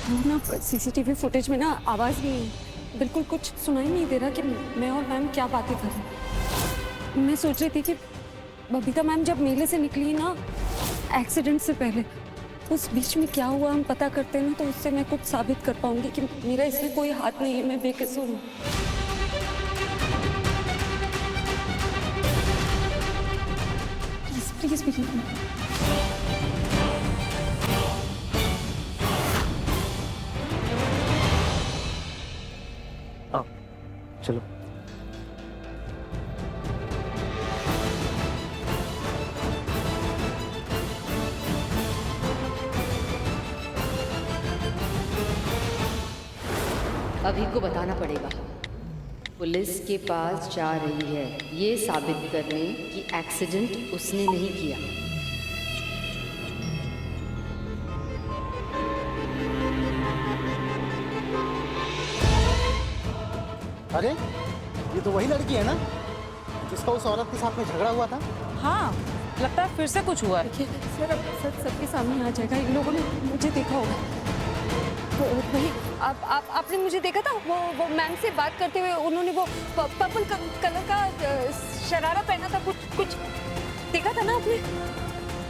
वो ना CCTV footage में ना आवाज नहीं है, बिल्कुल कुछ सुनाई नहीं दे रहा कि मैं और मैम क्या बातें कर रहे हैं। मैं सोच रही थी कि बबीता मैम जब मेले से निकली ना एक्सीडेंट से पहले, उस बीच में क्या हुआ हम पता करते हैं ना, तो उससे मैं कुछ साबित कर पाऊंगी कि मेरा इसमें कोई हाथ नहीं है, मैं बेकसूर हूँ। Please please please. आओ चलो। अभी को बताना पड़ेगा। पुलिस के पास जा रही है ये साबित करने कि एक्सीडेंट उसने नहीं किया। अरे ये तो वही लड़की है ना जिसका उस औरत के साथ में झगड़ा हुआ था। हाँ, लगता है फिर से कुछ हुआ है। देखिए सर, अब सच सबके सामने आ जाएगा, इन लोगों ने मुझे देखा होगा। वही आपने मुझे देखा था, वो मैम से बात करते हुए, उन्होंने वो पर्पल कलर का शरारा पहना था, कुछ देखा था ना आपने?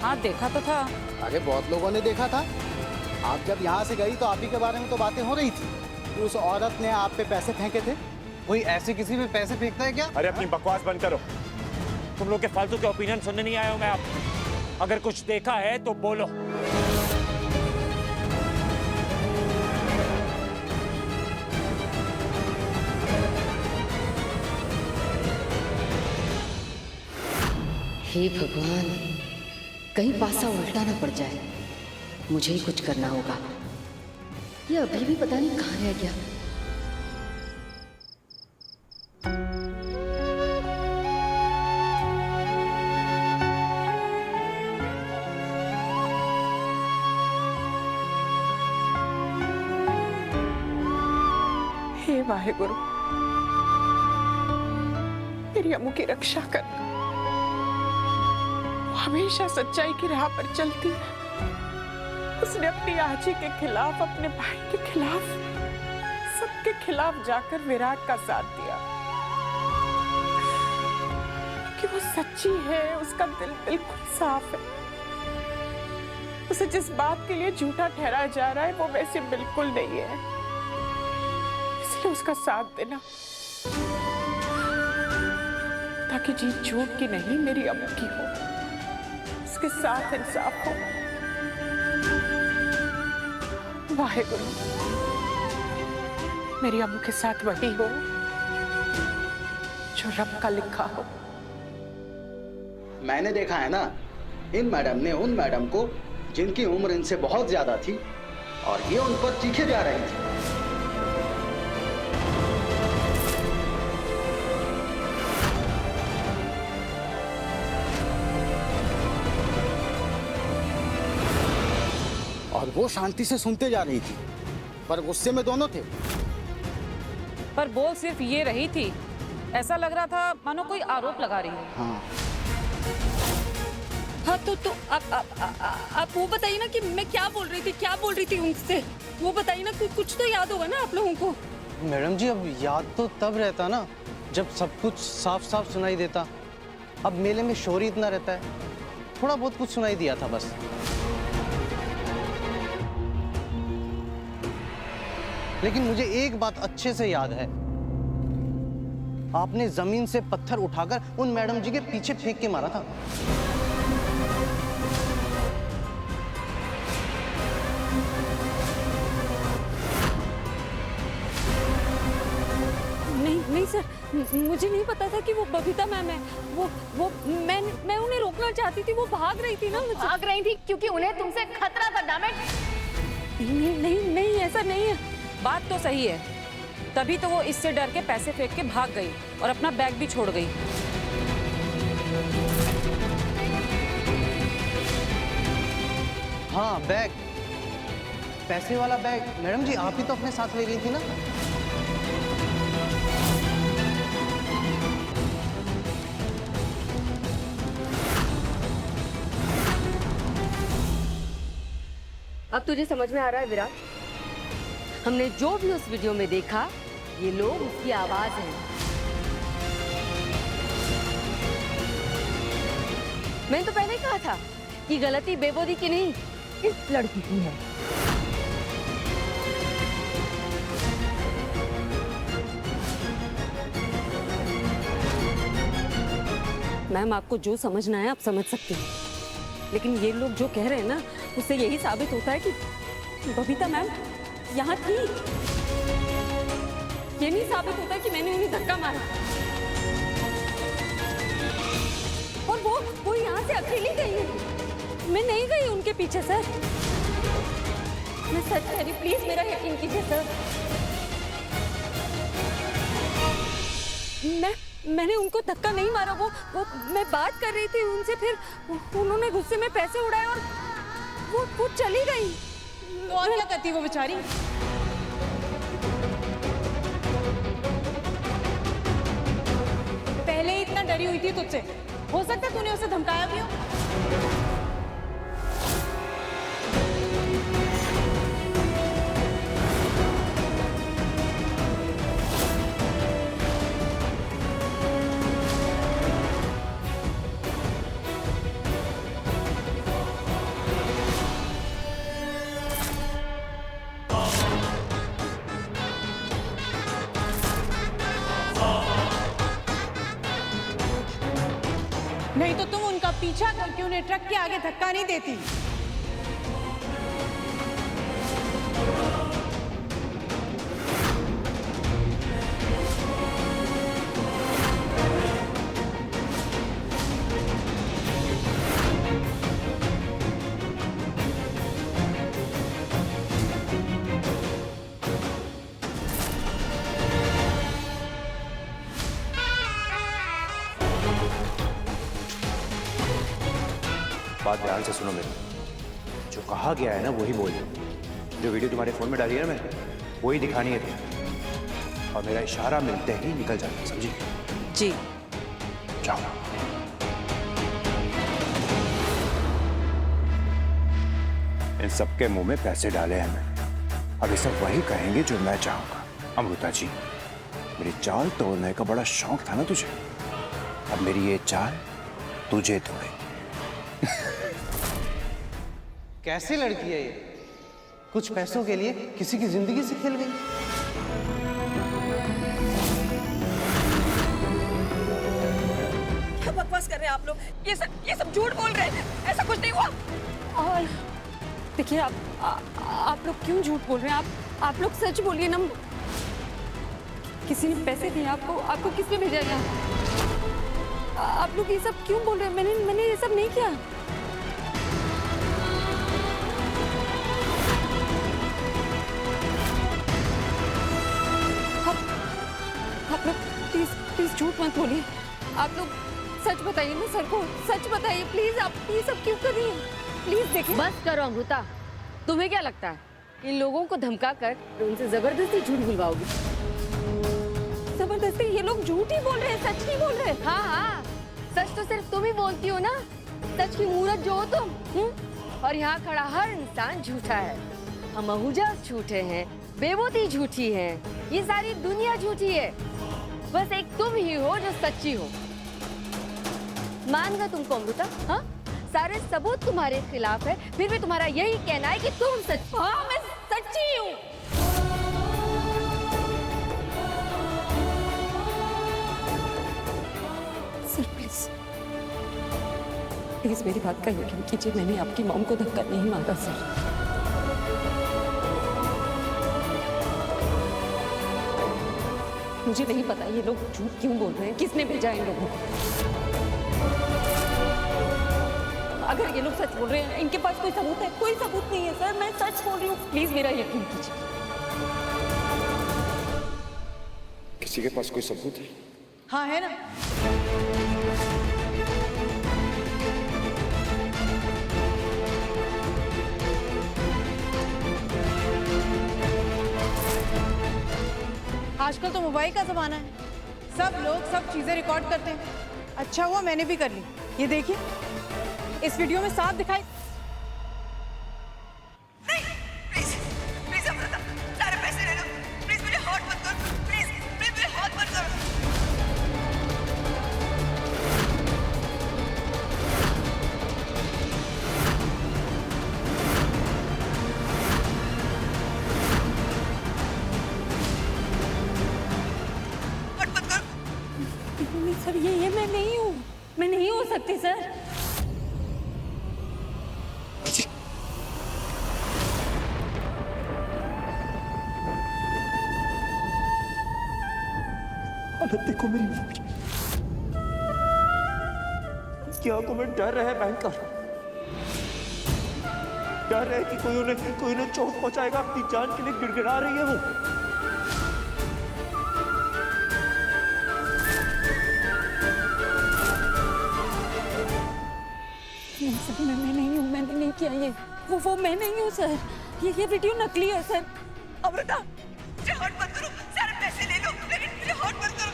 हाँ देखा तो था। अरे बहुत लोगों ने देखा था। आप जब यहाँ से गई तो आप ही के बारे में तो बातें हो रही थी कि उस औरत ने आप पे पैसे फेंके थे। कोई ऐसे किसी पे पैसे फेंकता है क्या? अरे अपनी बकवास बंद करो। तुम लोग के फालतू के ओपिनियन सुनने नहीं आया हूं मैं। आप अगर कुछ देखा है तो बोलो। हे भगवान, कहीं पासा उल्टा ना पड़ जाए। मुझे ही कुछ करना होगा। ये अभी भी पता नहीं कहाँ रह गया। हे वाहेगुरु, मेरी अम्मू की रक्षा कर। वो हमेशा सच्चाई की राह पर चलती है। उसने अपनी आजी के खिलाफ, अपने भाई के खिलाफ, सबके खिलाफ जाकर विराट का साथ दिया कि वो सच्ची है, उसका दिल बिल्कुल साफ है। उसे जिस बात के लिए झूठा ठहराया जा रहा है वो वैसे बिल्कुल नहीं है, इसलिए उसका साथ देना, ताकि जीत झूठ की नहीं मेरी अम्मू की हो, उसके साथ इंसाफ हो। वाहेगुरु, मेरी अम्मू के साथ वही हो जो रब का लिखा हो। मैंने देखा है ना, इन मैडम ने उन मैडम को जिनकी उम्र इनसे बहुत ज्यादा थी और ये उन पर चीखे जा रही थी। और वो शांति से सुनते जा रही थी, पर गुस्से में दोनों थे। पर बोल सिर्फ ये रही थी, ऐसा लग रहा था मानो कोई आरोप लगा रही है। हाँ, हाँ तो आप वो बताइए ना कि मैं क्या बोल रही थी उनसे, वो बताइए ना, कुछ तो याद होगा ना आप लोगों को। मैडम जी, अब याद तो तब रहता ना जब सब कुछ साफ साफ सुनाई देता। अब मेले में शोर ही इतना रहता है, थोड़ा बहुत कुछ सुनाई दिया था बस। लेकिन मुझे एक बात अच्छे से याद है, आपने जमीन से पत्थर उठाकर उन मैडम जी के पीछे फेंक के मारा था। नहीं सर, मुझे नहीं पता था कि वो बबीता मैम है। वो मैं उन्हें रोकना चाहती थी, वो भाग रही थी ना मुझसे। भाग रही थी क्योंकि उन्हें तुमसे खतरा था। डैमेट। नहीं ऐसा नहीं है। बात तो सही है, तभी तो वो इससे डर के पैसे फेंक के भाग गई और अपना बैग भी छोड़ गई। हाँ, बैग, पैसे वाला बैग। मैडम जी, आप ही तो अपने साथ ले गई थी ना। अब तुझे समझ में आ रहा है विराट, हमने जो भी उस वीडियो में देखा, ये लोग उसकी आवाज हैं। मैंने तो पहले कहा था कि गलती बेबोदी की नहीं, इस लड़की की है। मैम, आपको जो समझना है आप समझ सकती हैं, लेकिन ये लोग जो कह रहे हैं ना, उससे यही साबित होता है कि बबीता मैम यहाँ थी। ये नहीं साबित होता कि मैंने उन्हें धक्का मारा। और वो यहाँ से अकेली गई है, मैं नहीं गई उनके पीछे। सर, मैं सच कह रही, प्लीज मेरा यकीन कीजिए सर। मैंने उनको धक्का नहीं मारा। वो मैं बात कर रही थी उनसे, फिर उन्होंने गुस्से में पैसे उड़ाए और वो चली गई। तो और क्या करती वो बेचारी? पहले ही इतना डरी हुई थी तुझसे, हो सकता है तूने उसे धमकाया भी हो। नहीं तो तुम उनका पीछा करके उन्हें ट्रक के आगे धक्का नहीं देती। बात ध्यान से सुनो मेरी, जो कहा गया है ना वही बोल। जो वीडियो तुम्हारे फोन में डाली है ना मैंने, वही दिखानी है तुम्हें। और मेरा इशारा मिलते ही निकल जाना, समझी? जी। जाओ। इन सबके मुंह में पैसे डाले हैं मैंने, अब ये सब वही कहेंगे जो मैं चाहूंगा। अमृता जी, मेरी चाल तोड़ने का बड़ा शौक था ना तुझे, अब मेरी ये चाल तुझे तोड़े। कैसी लड़की है ये? कुछ पैसों के लिए किसी की जिंदगी से खेल गई। क्या बकवास कर रहे हैं आप लोग? ये सब झूठ बोल रहे हैं, ऐसा कुछ नहीं हुआ। और देखिए, आप लोग क्यों झूठ बोल रहे हैं? आप लोग सच बोलिए ना। किसी ने पैसे दिए आपको किसने भेजा यहाँ? आप लोग ये सब क्यों बोल रहे हैं? मैंने ये सब नहीं किया। आप लोग प्लीज झूठ मत बोलिए। आप लोग सच बताइए ना सर को, सच बताइए प्लीज। आप ये सब क्यों कर रही हैं? प्लीज देखिए। बस करो अमृता, तुम्हें क्या लगता है इन लोगों को धमका कर उनसे जबरदस्ती झूठ बुलवाओगी? जबरदस्ती? ये लोग झूठ ही बोल रहे हैं, सच नहीं बोल रहे। हाँ, सच तो सिर्फ तुम ही बोलती हो ना। सच की मूरत जो हो तुम। और यहाँ खड़ा हर इंसान झूठा है। हम अहूजा झूठे हैं, बेबोती झूठी है, ये सारी दुनिया झूठी है। बस एक तुम ही हो जो सच्ची हो। मान गया तुमको अमृता? हाँ, सारे सबूत तुम्हारे खिलाफ है, फिर भी तुम्हारा यही कहना है कि तुम सच्ची। हाँ, मैं सच्ची हूँ। सर प्लीज मेरी बात का यकीन कीजिए। मैंने आपकी मॉम को धक्का नहीं मारा सर। मुझे नहीं पता ये लोग झूठ क्यों बोल रहे हैं, किसने भेजा इन लोगों को। अगर ये लोग सच बोल रहे हैं, इनके पास कोई सबूत है? कोई सबूत नहीं है सर, मैं सच बोल रही हूँ। प्लीज मेरा यकीन कीजिए। किसी के पास कोई सबूत है? हाँ है ना। आजकल तो मोबाइल का जमाना है, सब लोग सब चीजें रिकॉर्ड करते हैं। अच्छा हुआ मैंने भी कर ली। ये देखिए, इस वीडियो में साफ दिखाई। प्लीज अमृता, सारे पैसे सर। देखो मेरी की आंखों में डर है भयंकर, डर है कि कोई उन्हें चोट पहुंचाएगा। अपनी जान के लिए गिड़गिड़ा रही है वो। नहीं सर, मैं नहीं हूँ, मैंने नहीं किया ये। वो मैं नहीं हूँ सर, ये वीडियो नकली है सर। अमृता, मुझे हर्ट मत करो, सारे पैसे ले लो, लेकिन मुझे हर्ट मत करो।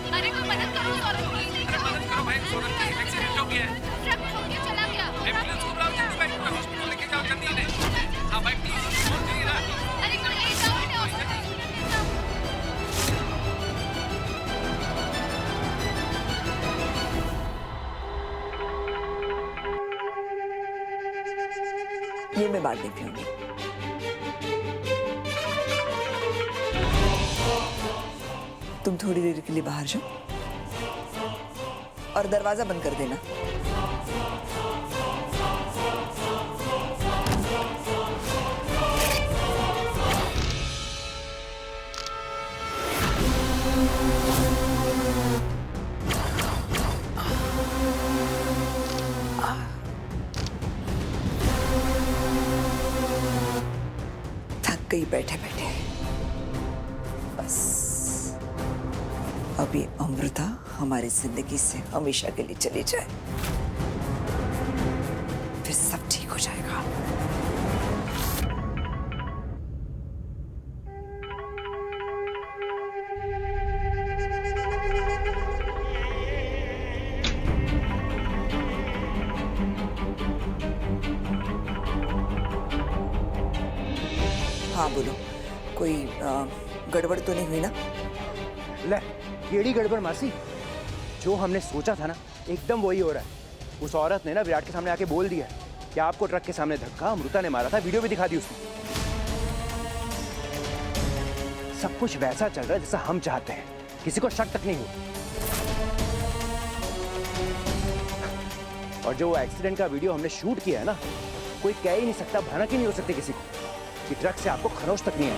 अरे कोई मदद करो, मदद करो भाई, सोनल का एक्सीडेंट हो गया है। ट्रक ठोक के चला गया। एम्बुलेंस को बुलाओ जल्दी भाई, हॉस्पिटल लेके जाओ जल्दी उन्हें। हाँ भाई प्लीज, जल्दी ना। अरे कोई ले जाओ इन्हें हॉस्पिटल। ये मैं बाद में पीऊंगी। तुम थोड़ी देर के लिए बाहर जाओ और दरवाजा बंद कर देना। थक गई बैठे बैठे, बस अब ये अमृता हमारी जिंदगी से हमेशा के लिए चली जाए, फिर सब ठीक हो जाएगा। हाँ बोलो, कोई गड़बड़ तो नहीं हुई ना? ले, केड़ी गड़बड़ मासी, जो हमने सोचा था ना एकदम वही हो रहा है। उस औरत ने ना विराट के सामने आके बोल दिया कि आपको ट्रक के सामने धक्का अमृता ने मारा था, वीडियो भी दिखा दी उसने। सब कुछ वैसा चल रहा है जैसा हम चाहते हैं, किसी को शक तक नहीं हुआ। और जो एक्सीडेंट का वीडियो हमने शूट किया है ना, कोई कह ही नहीं सकता, भनक ही नहीं हो सकती किसी को कि ट्रक से आपको खरोच तक नहीं है।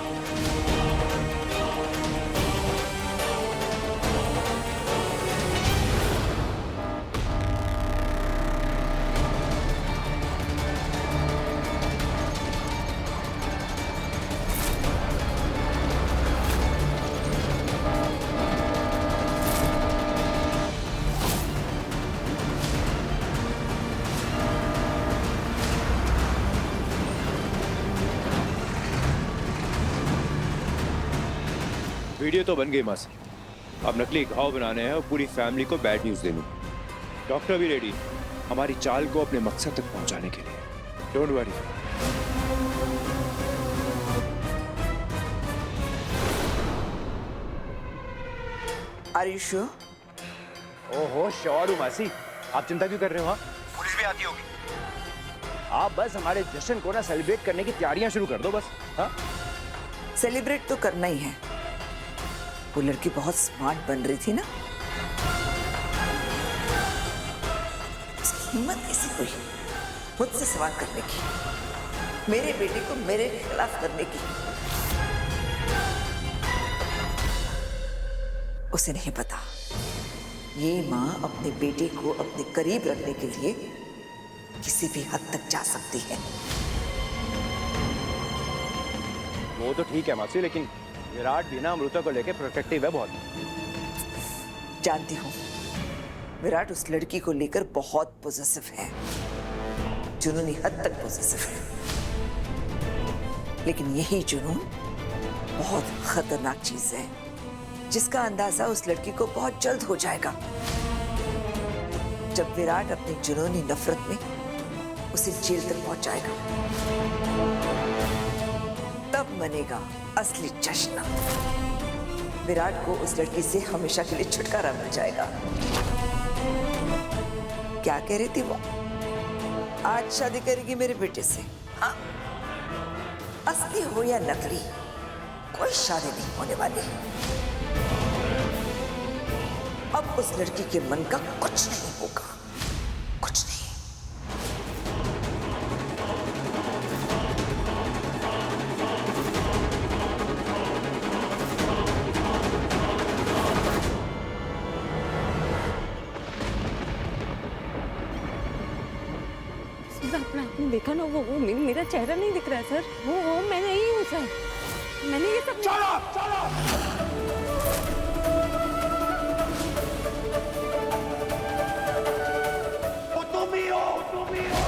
वीडियो तो बन गई मासी, अब नकली घाव बनाने हैं और पूरी फैमिली को बैड न्यूज देनी। डॉक्टर भी रेडी हमारी चाल को अपने मकसद तक पहुंचाने के लिए। Don't worry. Are you sure? ओहो श्योर हूँ मासी, आप चिंता क्यों कर रहे हो? हाँ, पुलिस भी आती होगी। आप बस हमारे जश्न को ना सेलिब्रेट करने की तैयारियां शुरू कर दो बस। हाँ, सेलिब्रेट तो करना ही है। वो लड़की बहुत स्मार्ट बन रही थी ना, उसकी हिम्मत कैसी हुई मुझसे सवाल करने की, मेरे बेटे को मेरे खिलाफ करने की। उसे नहीं पता ये माँ अपने बेटे को अपने करीब रखने के लिए किसी भी हद तक जा सकती है। वो तो ठीक है मासी, लेकिन विराट भी ना अमृता को लेके प्रोटेक्टिव है बहुत। जानती हूँ, विराट उस लड़की को लेकर बहुत पॉजिटिव है, जुनूनी हद तक पॉजिटिव है। लेकिन यही जुनून बहुत खतरनाक चीज है, जिसका अंदाजा उस लड़की को बहुत जल्द हो जाएगा, जब विराट अपनी जुनूनी नफरत में उसे जेल तक पहुंचाएगा। तब मनेगा असली जश्न। विराट को उस लड़की से हमेशा के लिए छुटकारा मिल जाएगा। क्या कह रही थी वो? आज शादी करेगी मेरे बेटे से? हाँ, असली हो या नकली, कोई शादी नहीं होने वाली। अब उस लड़की के मन का कुछ नहीं होगा, कुछ नहीं। आपने देखा ना, वो मेरा चेहरा नहीं दिख रहा है सर। वो मैं नहीं हूँ सर। मैंने ये सब चलो चलो वो तुम ही हो, तुम ही हो।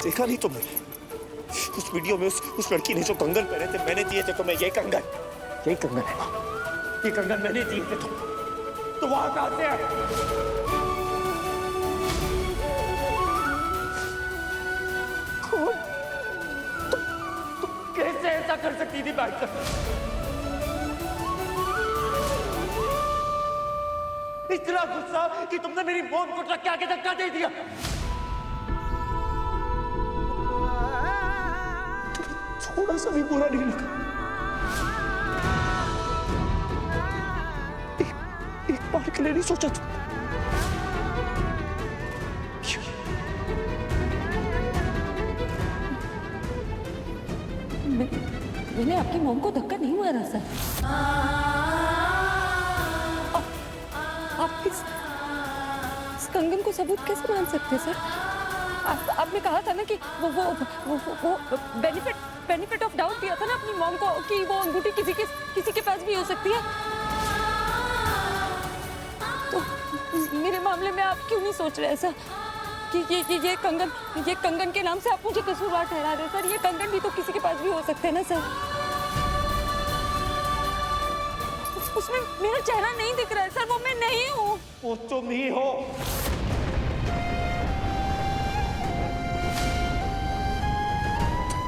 देखा नहीं तुमने उस वीडियो में उस लड़की ने जो कंगन पहने थे, मैंने दिए थे तुम्हें। ये कंगन, यही कंगन है माँ, ये कंगन मैंने दिए थे तुम। तो वहां कहां से है? कौन? तुम कैसे ऐसा कर सकती थी बैठकर? इतना गुस्सा कि तुमने मेरी मौत को ट्रक के आगे धक्का दे दिया। थोड़ा सा भी बुरा नहीं लगा? एक बार के लिए नहीं सोचा तुम? मैंने आपकी मॉम को धक्का नहीं मारा सर। आप इस कंगन को सबूत कैसे मान सकते हैं सर? आपने कहा था ना कि वो बेनिफिट ऑफ डाउट दिया था ना अपनी मॉम को कि वो अंगूठी किसी के पास भी हो सकती है। तो मेरे मामले में आप क्यों नहीं सोच रहे ऐसा कि ये कंगन के नाम से आप मुझे कसूरवार ठहरा रहे सर? ये कंगन भी तो किसी के पास भी हो सकते हैं ना सर? उसमें मेरा चेहरा नहीं दिख रहा है सर। वो मैं नहीं हूँ। वो तुम ही हो।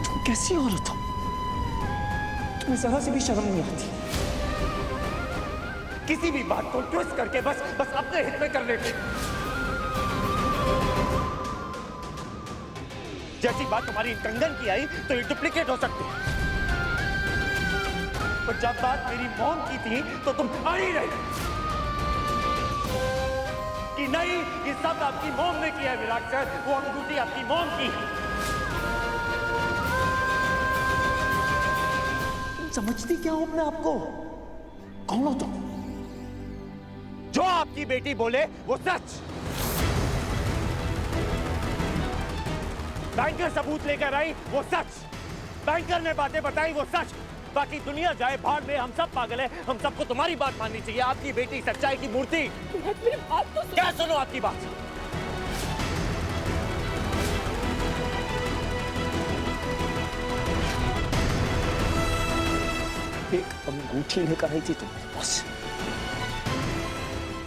तुम कैसी औरत हो? तुम्हें जरा से भी शर्म नहीं आती? किसी भी बात को ट्विस्ट करके बस अपने हित में कर लेती। जैसी बात तुम्हारी कंगन की आई तो ये डुप्लीकेट हो सकती है, पर जब बात मेरी मॉम की थी तो तुम अड़ी रही कि नहीं, ये सब आपकी मॉम ने किया है विराट सर। वो अंगूठी आपकी मॉम की। तुम समझती क्या हो अपने आप को? कौन हो तुम? जो आपकी बेटी बोले वो सच। बैंकर सबूत लेकर आई वो सच। बैंकर ने बातें बताई वो सच। बाकी दुनिया जाए भाड़ में, हम सब पागल हैं। हम सबको तुम्हारी बात माननी चाहिए। आपकी बेटी सच्चाई की मूर्ति। मेरी बात तो क्या सुनो आपकी बात? एक अंगूठी लेकर आई थी तुम मेरे पास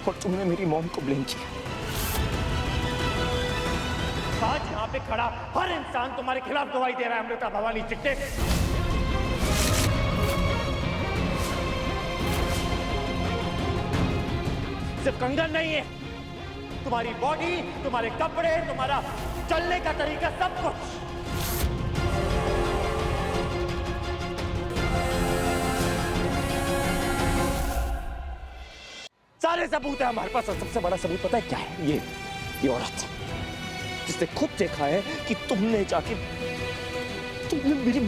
और तुमने मेरी मॉम को ब्लेम किया। आज यहाँ पे खड़ा हर इंसान तुम्हारे खिलाफ गवाही दे रहा है अमृता भवानी चिट्टे। सिर्फ कंगन नहीं है, तुम्हारी बॉडी, तुम्हारे कपड़े, तुम्हारा चलने का तरीका, सब कुछ। सारे सबूत है हमारे पास। और सबसे बड़ा सबूत पता है क्या है? ये औरत जिसने खुद देखा है कि तुमने मेरी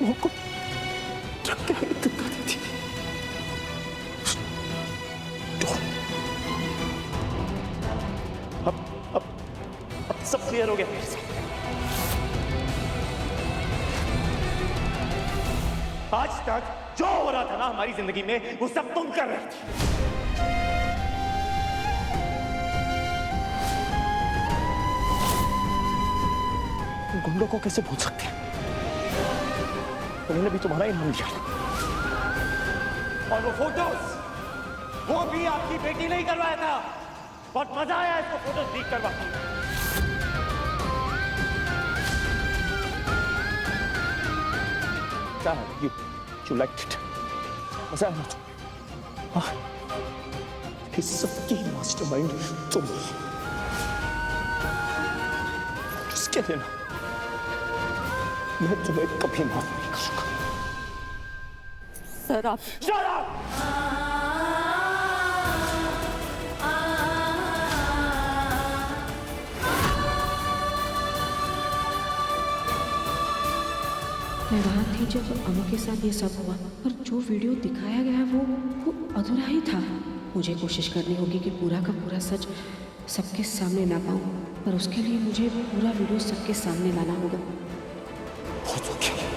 मॉम को ट्रक के आगे धक्का दी थी। अब सब क्लियर हो गया मेरे साथ। आज तक जो हो रहा था ना हमारी जिंदगी में, वो सब तुम कर रहे थे। गुंडों को कैसे भूल सकते हैं? उन्होंने भी तुम्हारा ही नाम लिया था। और वो फोटोज, वो भी आपकी बेटी ने ही करवाया था। बहुत मजा आया इसको फोटोज लीक करवा के। You liked it. मजा आया ना तुम्हें? हाँ? इस सबकी मास्टरमाइंड तुम हो। इसके लिए ना मैं तुम्हें कभी माफ नहीं करूंगा। सर आप Shut up! मैं वहाँ थी जब अनु के साथ ये सब हुआ, पर जो वीडियो दिखाया गया वो अधूरा ही था। मुझे कोशिश करनी होगी कि पूरा का पूरा सच सबके सामने ला पाऊँ, पर उसके लिए मुझे पूरा वीडियो सबके सामने लाना होगा। बहुत हो गया।